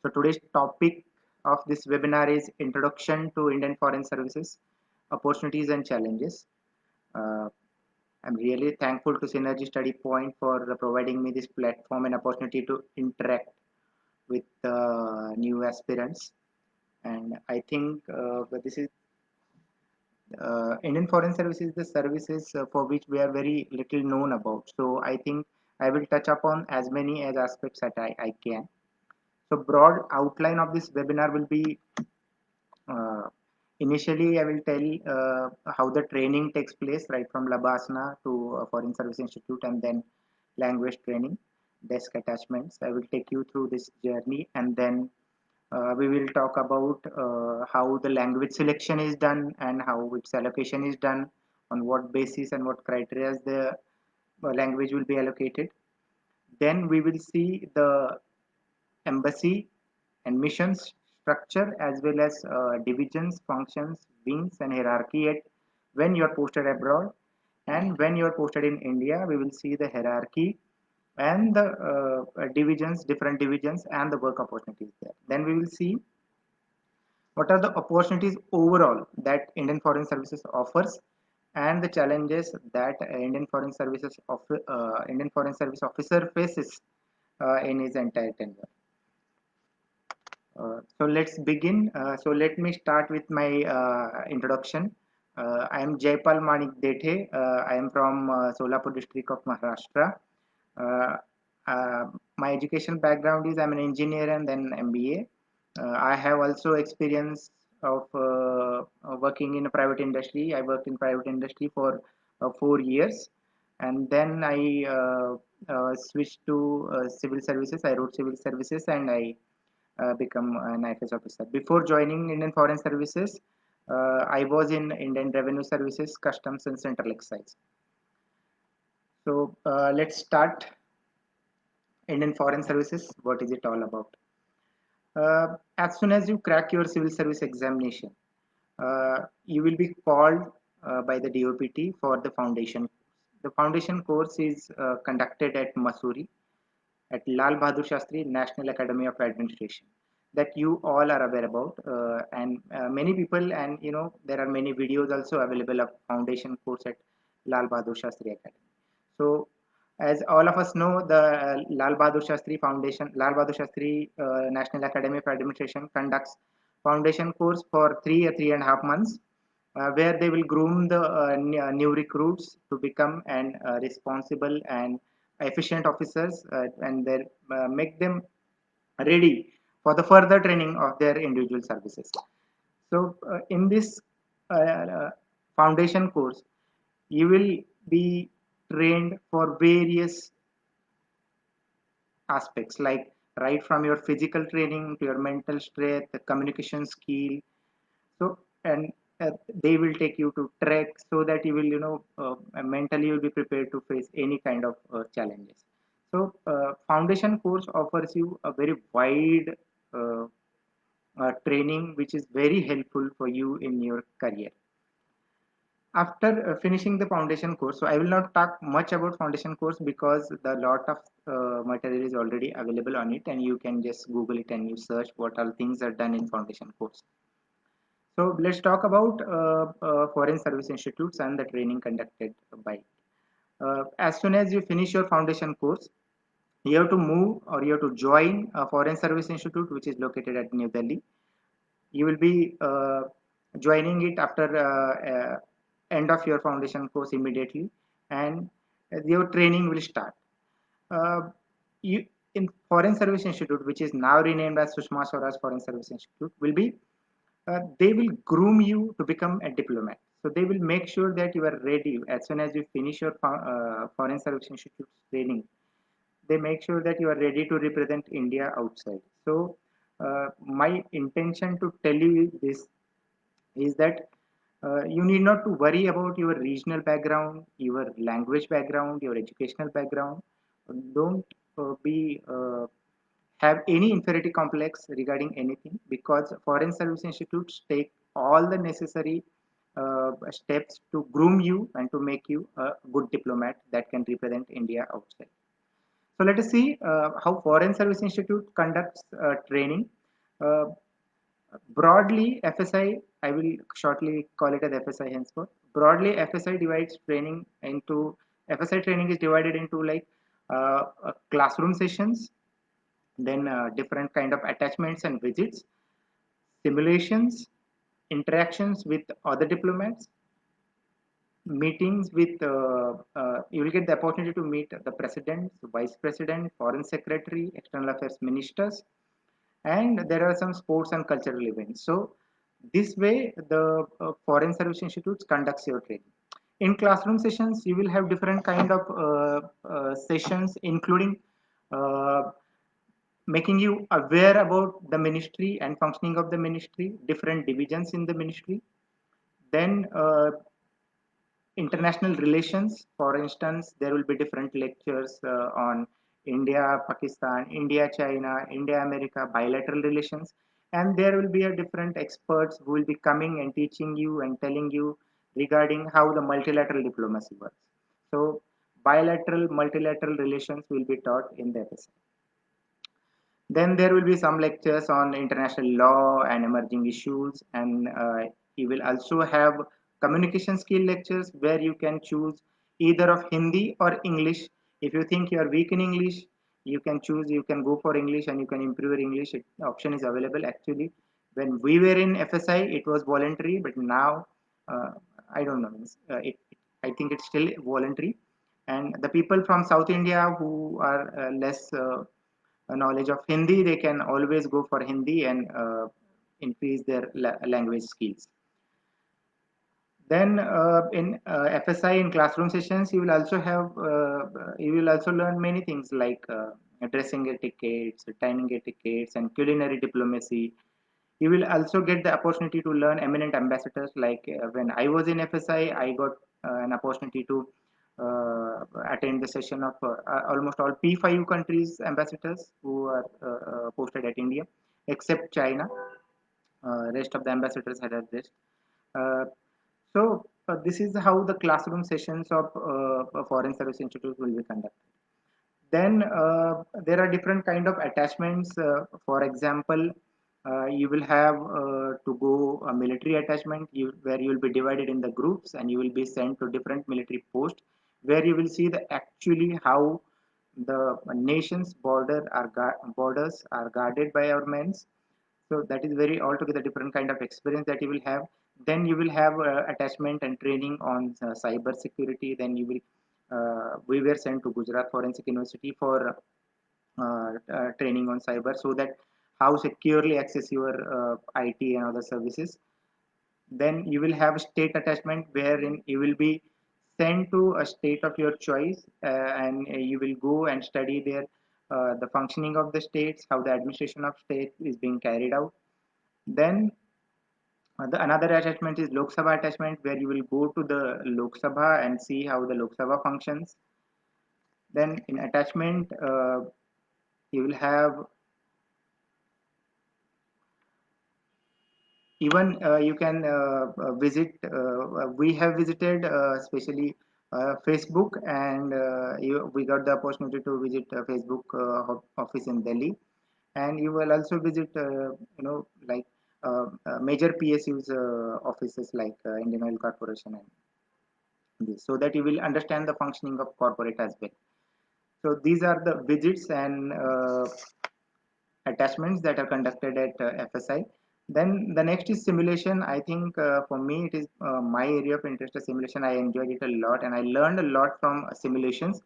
So today's topic of this webinar is Introduction to Indian Foreign Services, Opportunities and Challenges. Uh, I'm really thankful to Synergy Study Point for providing me this platform and opportunity to interact with new aspirants. And I think this is Indian Foreign Service is the services for which we are very little known about. So I think I will touch upon as many as aspects that I can. So broad outline of this webinar will be uh, initially I will tell how the training takes place right from Labasana to Foreign Service Institute and then language training, desk attachments. I will take you through this journey and then we will talk about how the language selection is done and how its allocation is done, on what basis and what criteria the language will be allocated. Then we will see the embassy and missions structure as well as divisions, functions, wings, and hierarchy at when you are posted abroad. And when you are posted in India, we will see the hierarchy and the divisions, different divisions, and the work opportunities there. Then we will see what are the opportunities overall that Indian Foreign Services offers and the challenges that Indian Foreign Service officer faces in his entire tenure. So let's begin. So let me start with my introduction. I am Jaipal Manik Dethe. I am from Solapur district of Maharashtra. Uh, my education background is I'm an engineer and then MBA. I have also experience of working in a private industry. I worked in private industry for 4 years, and then I switched to civil services. I wrote civil services and I become an IFS officer. Before joining Indian Foreign Services, I was in Indian Revenue Services, Customs and Central Excise. So let's start Indian Foreign Services. What is it all about? As soon as you crack your civil service examination, you will be called by the DOPT for the foundation. The foundation course is conducted at Mussoorie at Lal Bahadur Shastri National Academy of Administration that you all are aware about and many people and there are many videos also available of foundation course at Lal Bahadur Shastri Academy. So as all of us know, the Lal Bahadur Shastri Foundation, Lal Bahadur Shastri National Academy of Administration conducts foundation course for 3 and a half months where they will groom the new recruits to become an responsible and efficient officers and they make them ready for the further training of their individual services. So in this foundation course, you will be trained for various aspects like right from your physical training to your mental strength, the communication skill. So and they will take you to trek so that you will mentally you'll be prepared to face any kind of challenges. So foundation course offers you a very wide uh, training which is very helpful for you in your career after finishing the foundation course. So I will not talk much about foundation course because the lot of material is already available on it and you can just google it and you search what all things are done in foundation course. So let's talk about foreign service institutes and the training conducted by it. As soon as you finish your foundation course, you have to move or you have to join a foreign service institute which is located at New Delhi. You will be joining it after end of your foundation course immediately, and your training will start. Uh, you in Foreign Service Institute, which is now renamed as Sushma Swaraj Foreign Service Institute, will be they will groom you to become a diplomat. So they will make sure that you are ready as soon as you finish your Foreign Service Institute training. They make sure that you are ready to represent India outside. So my intention to tell you this is that you need not to worry about your regional background, your language background, your educational background. Don't be have any inferiority complex regarding anything because foreign service institutes take all the necessary steps to groom you and to make you a good diplomat that can represent India outside. So let us see how Foreign Service Institute conducts training. Uh, Broadly, FSI, I will shortly call it as FSI henceforth. Broadly, FSI divides training into, FSI training is divided into like classroom sessions, then different kind of attachments and visits, simulations, interactions with other diplomats, meetings with, you will get the opportunity to meet the president, vice president, foreign secretary, external affairs ministers, and there are some sports and cultural events. So this way the foreign service institutes conducts your training. In classroom sessions you will have different kind of sessions, including uh, making you aware about the ministry and functioning of the ministry, different divisions in the ministry. Then international relations, for instance, there will be different lectures on India, Pakistan, India, China, India, America, bilateral relations. And there will be a different experts who will be coming and teaching you and telling you regarding how the multilateral diplomacy works. So bilateral, multilateral relations will be taught in the episode. Then there will be some lectures on international law and emerging issues, and you will also have communication skill lectures where you can choose either of Hindi or English. If you think you are weak in English, you can choose, you can go for English and you can improve your English. Option is available actually. When we were in FSI, it was voluntary, but now uh, I don't know. I think it's still voluntary. And the people from South India who are less knowledge of Hindi, they can always go for Hindi and increase their language skills. Then in FSI in classroom sessions, you will also learn many things like dressing etiquettes, timing etiquettes, and culinary diplomacy. You will also get the opportunity to learn eminent ambassadors. Like when I was in FSI, I got an opportunity to attend the session of almost all P5 countries ambassadors who are posted at India, except China. Rest of the ambassadors had addressed. Uh, this is how the classroom sessions of Foreign Service Institute will be conducted. Then there are different kind of attachments. For example, you will have to go a military attachment where you will be divided in the groups and you will be sent to different military posts where you will see the actually how the nation's borders are guarded by our men. So that is very altogether different kind of experience that you will have. Then you will have attachment and training on cyber security. Then you will we were sent to Gujarat Forensic University for training on cyber, so that how securely access your IT and other services. Then you will have state attachment wherein you will be sent to a state of your choice, and you will go and study there the functioning of the states, how the administration of state is being carried out. Then another attachment is Lok Sabha attachment, where you will go to the Lok Sabha and see how the Lok Sabha functions. Then in attachment, you will have even you can visit. We have visited especially Facebook, and we got the opportunity to visit Facebook office in Delhi, and you will also visit, like major PSUs offices like Indian Oil Corporation and this, so that you will understand the functioning of corporate as well. So these are the visits and attachments that are conducted at FSI. Then the next is simulation. I think for me it is my area of interest. Simulation, I enjoyed it a lot, and I learned a lot from simulations.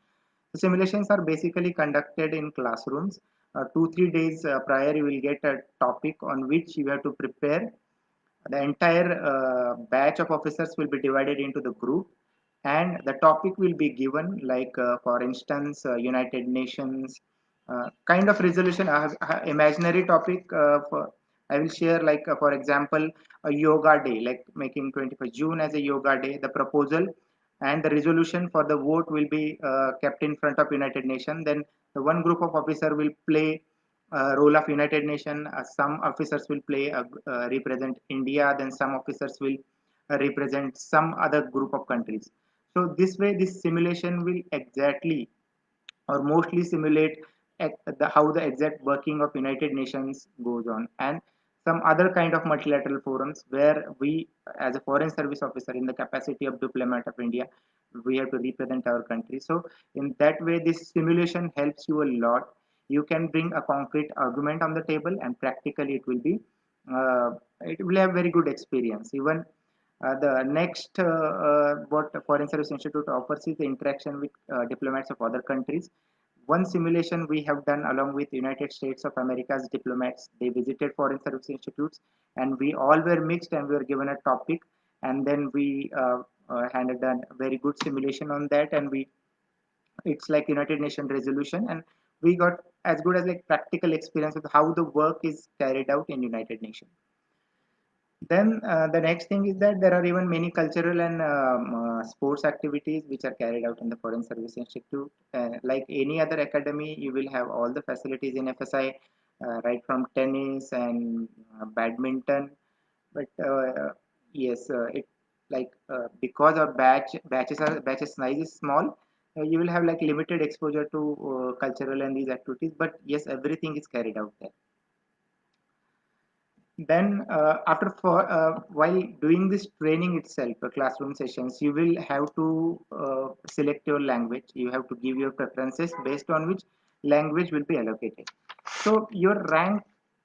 The simulations are basically conducted in classrooms. 2 3 days prior, you will get a topic on which you have to prepare. The entire batch of officers will be divided into the group, and the topic will be given, like for instance United Nations kind of resolution. I have imaginary topic I will share, like for example a yoga day, like making 21st June as a yoga day. The proposal and the resolution for the vote will be kept in front of United Nations. Then the one group of officer will play role of United Nations. Some officers will play represent India. Then some officers will represent some other group of countries. So this way, this simulation will exactly or mostly simulate how the exact working of United Nations goes on, and some other kind of multilateral forums where we, as a foreign service officer in the capacity of diplomat of India, we have to represent our country. So in that way, this simulation helps you a lot. You can bring a concrete argument on the table, and practically uh, it will have very good experience. Even the next what Foreign Service Institute offers is the interaction with diplomats of other countries. One simulation we have done along with United States of America's diplomats. They visited Foreign Service Institutes, and we all were mixed, and we were given a topic, and then we had done a very good simulation on that, and we it's like United Nations resolution, and we got as good as like practical experience with how the work is carried out in United Nations. Then the next thing is that there are even many cultural and sports activities which are carried out in the Foreign Service Institute. Like any other academy, you will have all the facilities in FSI, right from tennis and badminton. But yes, it like because our batches size is small, you will have like limited exposure to cultural and these activities. But yes, everything is carried out there. Then after for while doing this training itself, classroom sessions, you will have to select your language. You have to give your preferences based on which language will be allocated. So your rank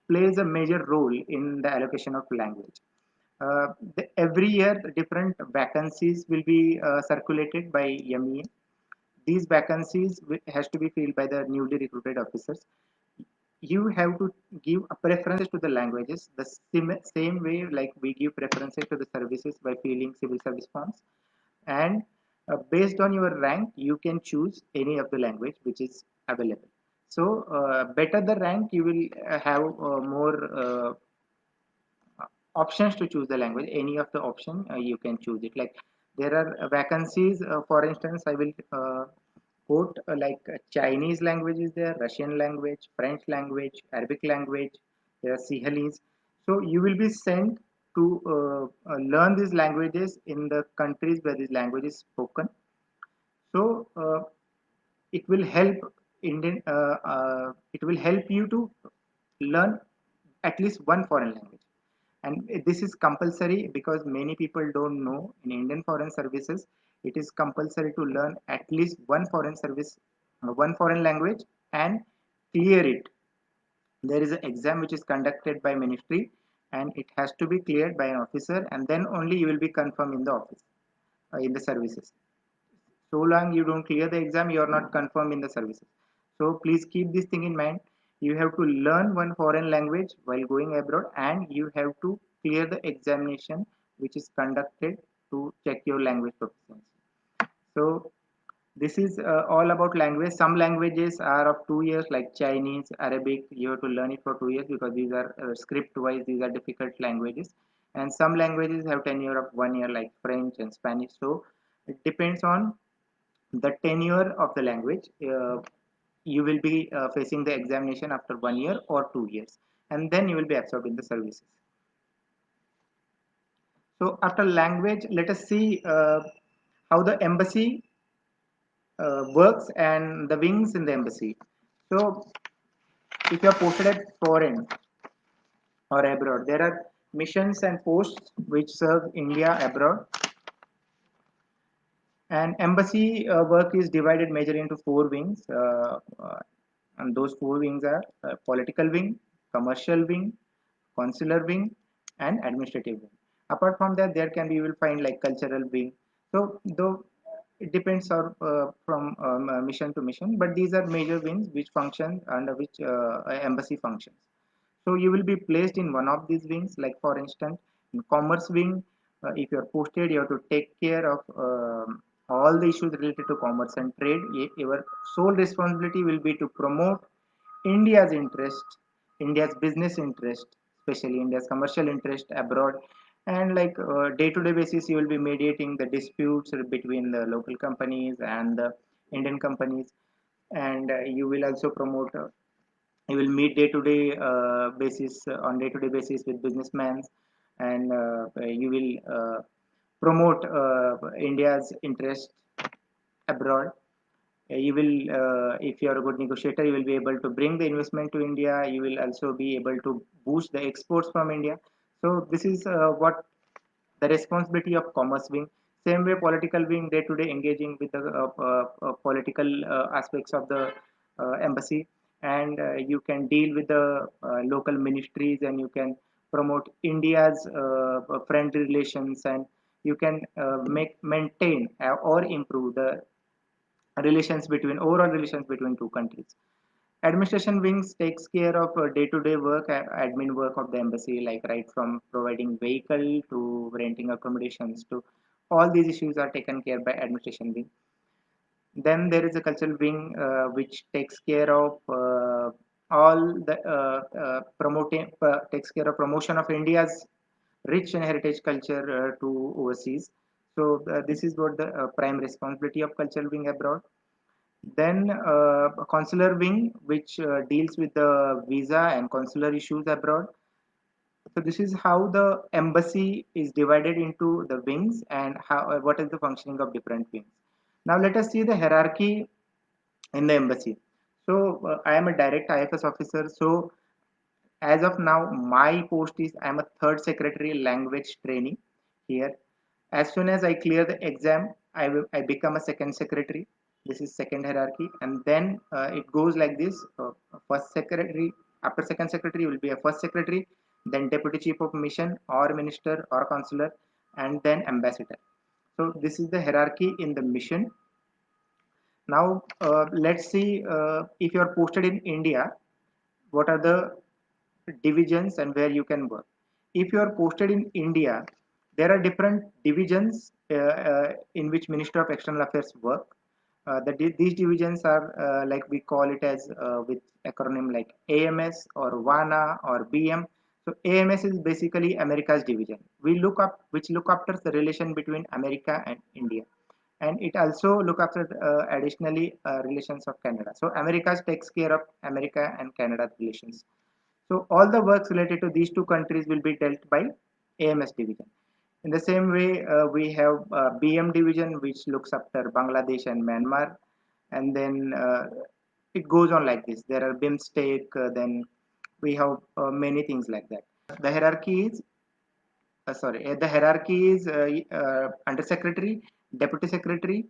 plays a major role in the allocation of language. Every year different vacancies will be circulated by MEA. These vacancies has to be filled by the newly recruited officers. You have to give a preferences to the languages the same way like we give preferences to the services by filling civil service forms, and based on your rank you can choose any of the language which is available. So better the rank, you will have more options to choose the language. Any of the option you can choose it. Like there are vacancies, for instance I will quote like Chinese language is there, Russian language, French language, Arabic language, there are Sinhalese. So you will be sent to learn these languages in the countries where this language is spoken. So it will help it will help you to learn at least one foreign language, and this is compulsory because many people don't know in Indian foreign services it is compulsory to learn at least one foreign language and clear it. There is an exam which is conducted by ministry, and it has to be cleared by an officer, and then only you will be confirmed in the office, in the services. So long you don't clear the exam, you are not confirmed in the services. So please keep this thing in mind. You have to learn one foreign language while going abroad, and you have to clear the examination which is conducted to check your language proficiency. So this is all about language. Some languages are of 2 years, like Chinese, Arabic. You have to learn it for 2 years because these are script wise, these are difficult languages. And some languages have tenure of 1 year, like French and Spanish. So it depends on the tenure of the language. You will be facing the examination after 1 year or 2 years, and then you will be absorbed in the services. So after language, let us see how the embassy works and the wings in the embassy. So if you are posted at foreign or abroad, there are missions and posts which serve India abroad. And embassy work is divided majorly into four wings, and those four wings are political wing, commercial wing, consular wing, and administrative wing. Apart from that, there can be, you will find like cultural wing. So though it depends on from mission to mission, but these are major wings which function under which embassy functions. So you will be placed in one of these wings. Like for instance, in commerce wing, if you are posted, you have to take care of all the issues related to commerce and trade. Your sole responsibility will be to promote India's interest, India's business interest, especially India's commercial interest abroad. And like day-to-day basis, you will be mediating the disputes between the local companies and the Indian companies, and you will also promote. You will meet day-to-day basis on day-to-day basis with businessmen, and you will promote India's interest abroad. You will, if you are a good negotiator, you will be able to bring the investment to India. You will also be able to boost the exports from India. So this is what the responsibility of commerce wing. Same way, political wing, day to day engaging with the political aspects of the embassy, and you can deal with the local ministries, and you can promote India's friendly relations, and you can maintain or improve the overall relations between two countries. Administration wings takes care of day-to-day work, admin work of the embassy, like right from providing vehicle to renting accommodations to all these issues are taken care by administration wing. Then there is a cultural wing which takes care of all the promoting takes care of promotion of India's rich and heritage culture to overseas. So this is what the prime responsibility of cultural wing abroad. Then a consular wing, which deals with the visa and consular issues abroad. So this is how the embassy is divided into the wings and how what is the functioning of different wings. Now let us see the hierarchy in the embassy. So I am a direct IFS officer. So as of now, my post is I am a third secretary language trainee here. As soon as I clear the exam, I become a second secretary. This is second hierarchy, and then it goes like this: first secretary, after second secretary will be a first secretary, then deputy chief of mission or minister or consular, and then ambassador. So this is the hierarchy in the mission. Now let's see if you are posted in India, what are the divisions and where you can work. If you are posted in India, there are different divisions in which Minister of External Affairs work. These divisions are like we call it as with acronym like AMS or WANA or BM. So AMS is basically America's division. Which look after the relation between America and India, and it also look after additionally relations of Canada. So America takes care of America and Canada relations. So all the works related to these two countries will be dealt by AMS division. In the same way, we have BM division, which looks after Bangladesh and Myanmar, and then it goes on like this. There are BIMSTEC, then we have many things like that. The hierarchy is the hierarchy is under secretary, deputy secretary,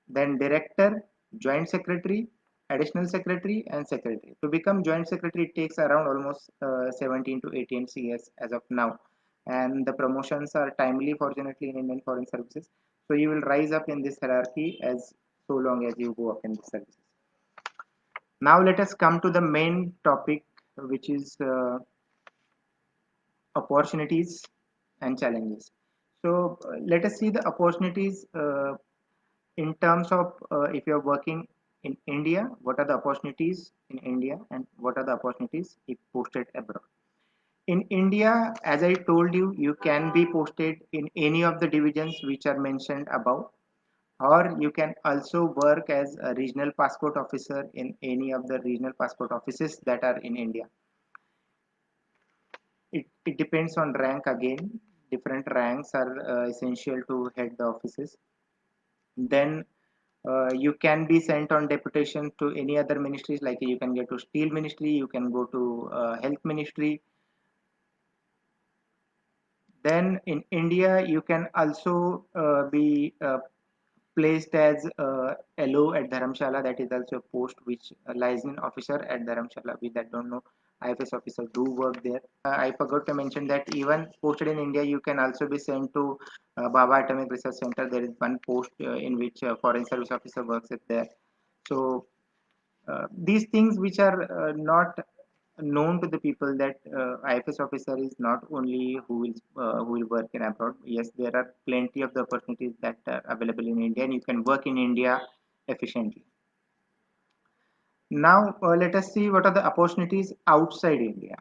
then director, joint secretary, additional secretary, and secretary. To become joint secretary, it takes around almost 17 to 18 CS as of now. And the promotions are timely, fortunately, in Indian Foreign Services. So you will rise up in this hierarchy as so long as you go up in the services. Now let us come to the main topic, which is opportunities and challenges. So let us see the opportunities in terms of if you are working in India, what are the opportunities in India and what are the opportunities if posted abroad. In India, as I told you, you can be posted in any of the divisions which are mentioned above, or you can also work as a regional passport officer in any of the regional passport offices that are in India. It depends on rank again. Different ranks are essential to head the offices. Then you can be sent on deputation to any other ministries, like you can get to steel ministry, you can go to health ministry. Then in India, you can also be placed as LO at Dharamshala. That is also a post which liaison officer at Dharamshala. We that don't know, IFS officer do work there. I forgot to mention that even posted in India, you can also be sent to Baba Atomic Research Center. There is one post in which foreign service officer works at there. So these things which are not known to the people, that IFS officer is not only who will work in abroad. Yes, there are plenty of the opportunities that are available in India, and you can work in India efficiently. Now let us see what are the opportunities outside India.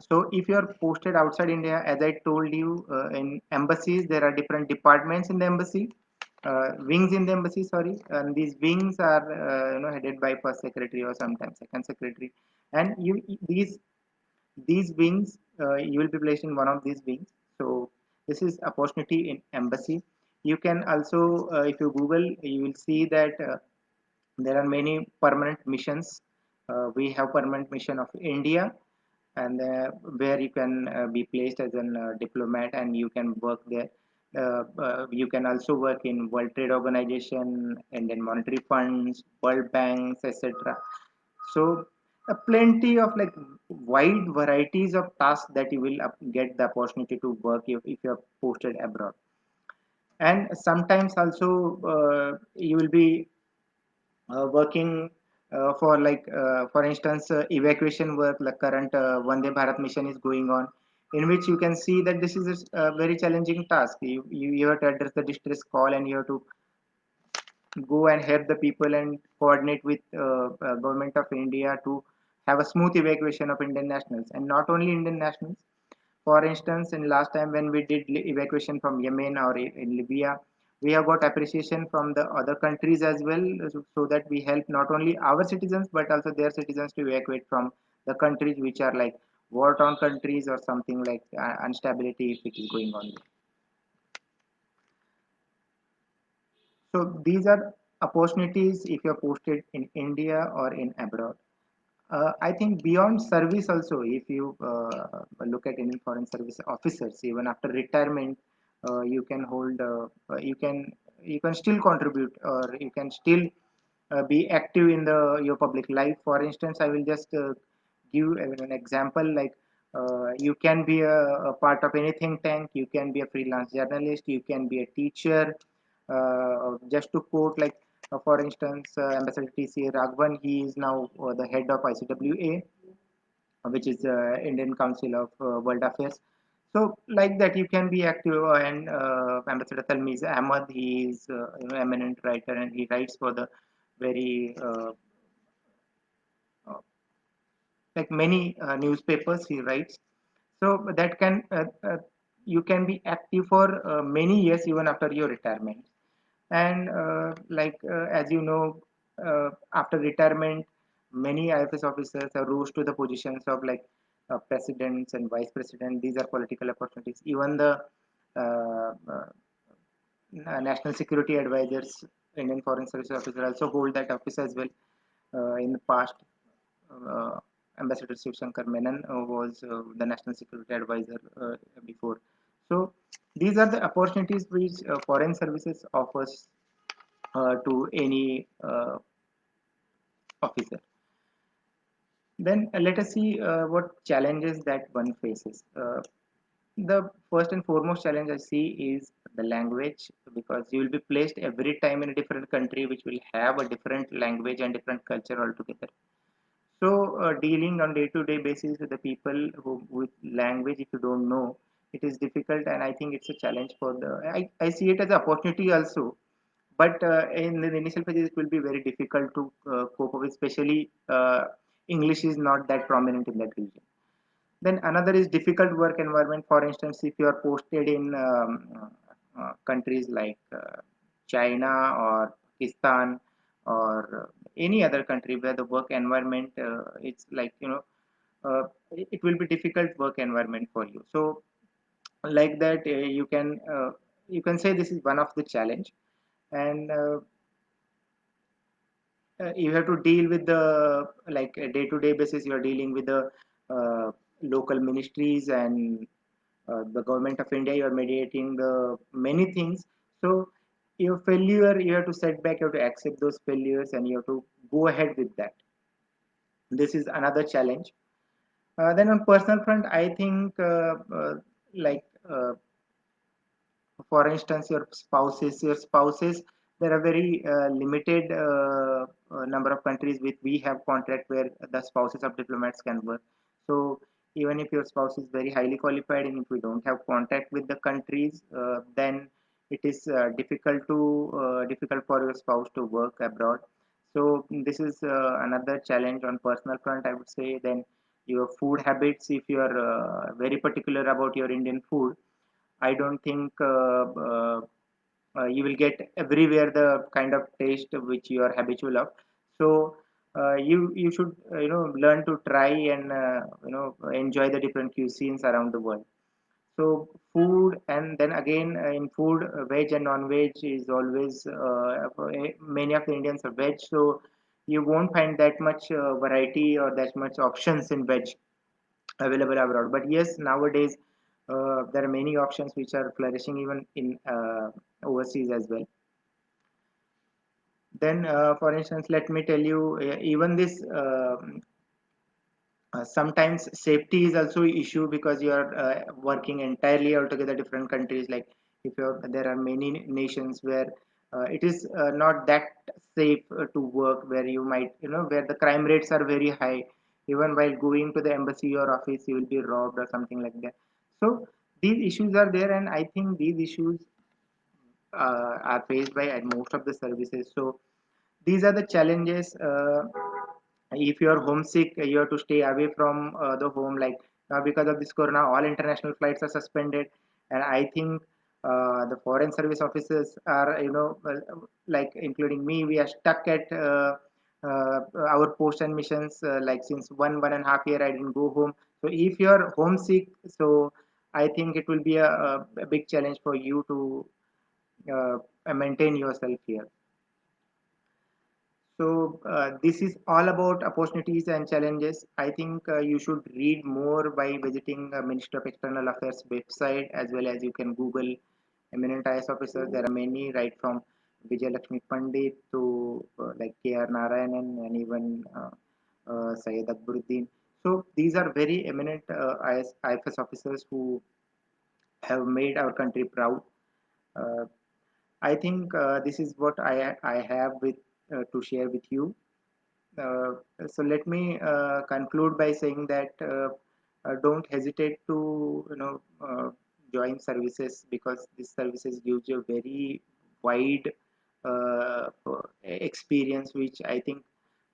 So if you are posted outside India, as I told you, in embassies there are different departments in the embassy, wings in the embassy. Sorry, and these wings are headed by first secretary or sometimes second secretary, and these wings you will be placed in one of these wings. So this is opportunity in embassy. You can also, if you Google, you will see that. There are many permanent missions. We have permanent mission of India, and where you can be placed as a diplomat and you can work there. You can also work in World Trade Organization, Indian Monetary Funds, World Banks, etc. So plenty of like wide varieties of tasks that you will get the opportunity to work if you are posted abroad. And sometimes also you will be working for like for instance evacuation work. Like current Vande Bharat mission is going on, in which you can see that this is a very challenging task. You have to address the distress call, and you have to go and help the people and coordinate with government of India to have a smooth evacuation of Indian nationals, and not only Indian nationals. For instance, in last time when we did evacuation from Yemen or in Libya, we have got appreciation from the other countries as well, so that we help not only our citizens but also their citizens to evacuate from the countries which are like war-torn countries or something like instability if it is going on. So these are opportunities if you're posted in India or in abroad. I think beyond service also, if you look at Indian Foreign Service officers, even after retirement, you can hold, you can still contribute, or you can still be active in the your public life. For instance, I will just give an example. Like you can be a part of any think tank, you can be a freelance journalist, you can be a teacher. Just to quote, like for instance, Ambassador TC Raghavan, he is now the head of ICWA, which is Indian Council of World Affairs. So, like that, you can be active. And Ambassador Talmiz Ahmad, he is eminent writer, and he writes for the very uh, like many newspapers. He writes, so that can you can be active for many years even after your retirement. And as you know, after retirement, many IFS officers have rose to the positions of like presidents and vice president. These are political opportunities. Even the uh, uh, national security advisors, Indian Foreign Service officers also hold that office as well. In the past, uh, Ambassador Shiv Shankar Menon was the national security advisor before. So these are the opportunities which foreign services offers to any officer. Then let us see what challenges that one faces. The first and foremost challenge I see is the language, because you will be placed every time in a different country which will have a different language and different culture altogether. So dealing on day-to-day basis with the people who with language, if you don't know, it is difficult, and I think it's a challenge for the. I see it as an opportunity also, but in the initial phases it will be very difficult to cope with, especially English is not that prominent in that region. Then another is difficult work environment. For instance, if you are posted in countries like China or Pakistan or any other country where the work environment it's like it will be difficult work environment for you. So like that you can say this is one of the challenge. And you have to deal with the like a day-to-day basis. You are dealing with the local ministries and the government of India. You are mediating the many things. So your failure, you have to set back. You have to accept those failures, and you have to go ahead with that. This is another challenge. Then on personal front, I think like uh, for instance, your spouses, there are very limited number of countries with we have contract where the spouses of diplomats can work. So even if your spouse is very highly qualified, and if we don't have contact with the countries, then it is difficult for your spouse to work abroad. So this is another challenge on personal front, I would say. Then your food habits, if you are very particular about your Indian food, I don't think you will get everywhere the kind of taste which you are habitual of. So you should learn to try and enjoy the different cuisines around the world. So food, and then again in food, veg and non-veg is always many of the Indians are veg. So you won't find that much variety or that much options in veg available abroad. But yes, nowadays there are many options which are flourishing even in overseas as well. Then, for instance, let me tell you, even this sometimes safety is also issue because you are working entirely altogether different countries. Like if you're, there are many nations where it is not that safe to work, where you might, where the crime rates are very high. Even while going to the embassy or office, you will be robbed or something like that. So these issues are there, and I think these issues are faced by most of the services. So these are the challenges. If you are homesick, you have to stay away from the home. Like now, because of this corona, all international flights are suspended, and I think the foreign service officers are, like including me, we are stuck at our post and missions. Like since 1.5 year, I didn't go home. So if you are homesick, so I think it will be a big challenge for you to maintain yourself here. So this is all about opportunities and challenges. I think you should read more by visiting Ministry of External Affairs website, as well as you can Google eminent IS officers. There are many, right from Vijay Lakshmi Pandit to like K.R. Narayanan and even Syed Akbaruddin. So these are very eminent IFS officers who have made our country proud. Uh, I think this is what I have with to share with you. Uh, so let me conclude by saying that don't hesitate to join services, because these services gives you a very wide experience, which I think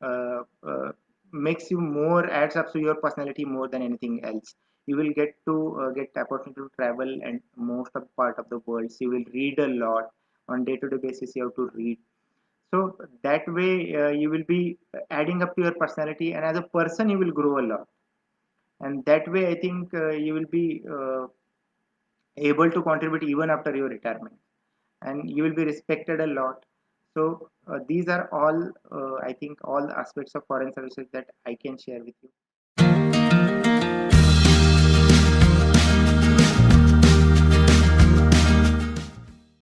uh, uh, makes you more, adds up to your personality more than anything else. You will get to get the opportunity to travel and most of the part of the world. So you will read a lot on day-to-day basis. You have to read, so that way you will be adding up to your personality, and as a person you will grow a lot, and that way I think you will be able to contribute even after your retirement, and you will be respected a lot. So these are all I think all aspects of foreign services that I can share with you.